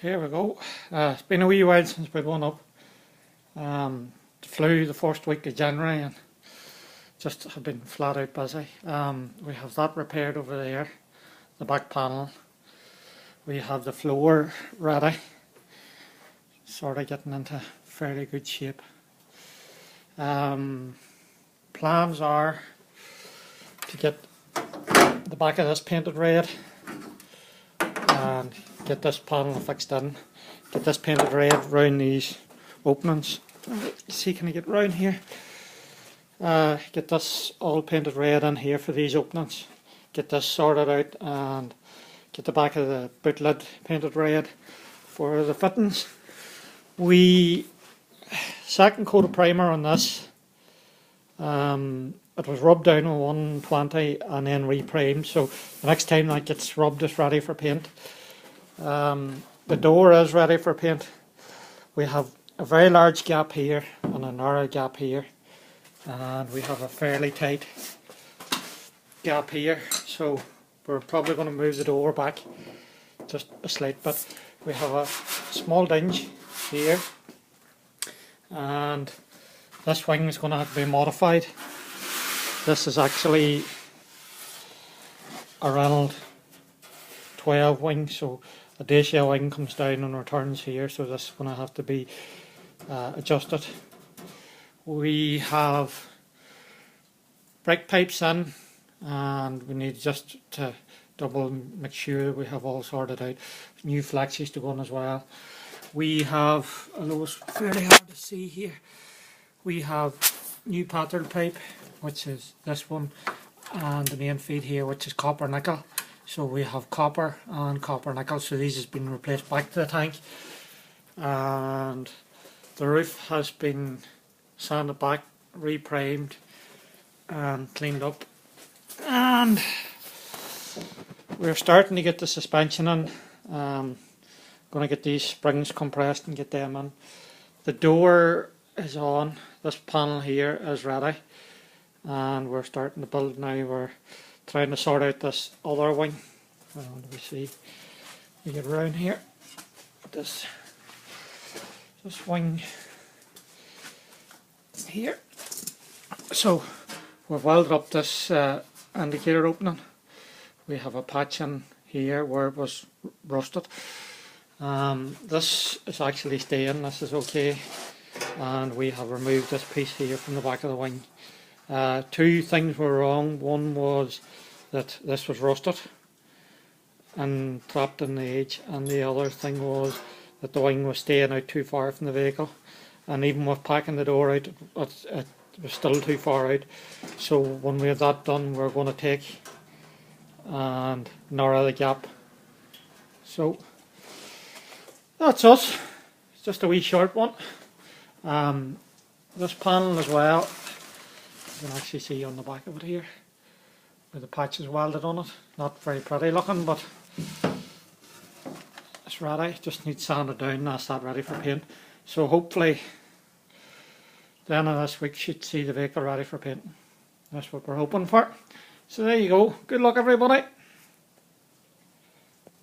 Here we go. It's been a wee while since we went up. Flew the first week of January and just have been flat out busy. We have that repaired over there, the back panel. We have the floor ready, sort of getting into fairly good shape. Plans are to get the back of this painted red and get this panel fixed in, get this painted red round these openings. See, can I get round here? Get this all painted red in here for these openings, get this sorted out and get the back of the boot lid painted red for the fittings. We second coat of primer on this. It was rubbed down on 120 and then reprimed, so the next time that gets rubbed it's ready for paint. The door is ready for paint. We have a very large gap here and a narrow gap here, and we have a fairly tight gap here, so we're probably going to move the door back just a slight bit. We have a small dinge here, and this wing is going to have to be modified. This is actually a Reynolds 12 wing, so a Dacia wing comes down and returns here, so this is going to have to be adjusted. We have brake pipes in, and we need just to double make sure we have all sorted out. New flexes to go on as well. We have, although it's fairly hard to see here, we have new pattern pipe, which is this one, and the main feed here, which is copper nickel. So we have copper and copper nickel, so these has been replaced back to the tank. And the roof has been sanded back, reprimed and cleaned up. And we're starting to get the suspension in. Going to get these springs compressed and get them in. The door is on. This panel here is ready, and we're starting to build now. We're trying to sort out this other wing. Let me see. We get around here. This wing here. So we've welded up this indicator opening. We have a patch in here where it was rusted. This is actually staying. This is okay. And we have removed this piece here from the back of the wing. Two things were wrong. One was that this was rusted and trapped in the edge, and the other thing was that the wing was staying out too far from the vehicle, and even with packing the door out it was still too far out. So when we have that done, we're going to take and narrow the gap. So that's us. It's just a wee short one. This panel as well, you can actually see on the back of it here where the patch is welded on it. Not very pretty looking, but it's ready. Just needs sanded down and that's that ready for paint. So hopefully the end of this week should see the vehicle ready for paint. That's what we're hoping for. So there you go. Good luck everybody.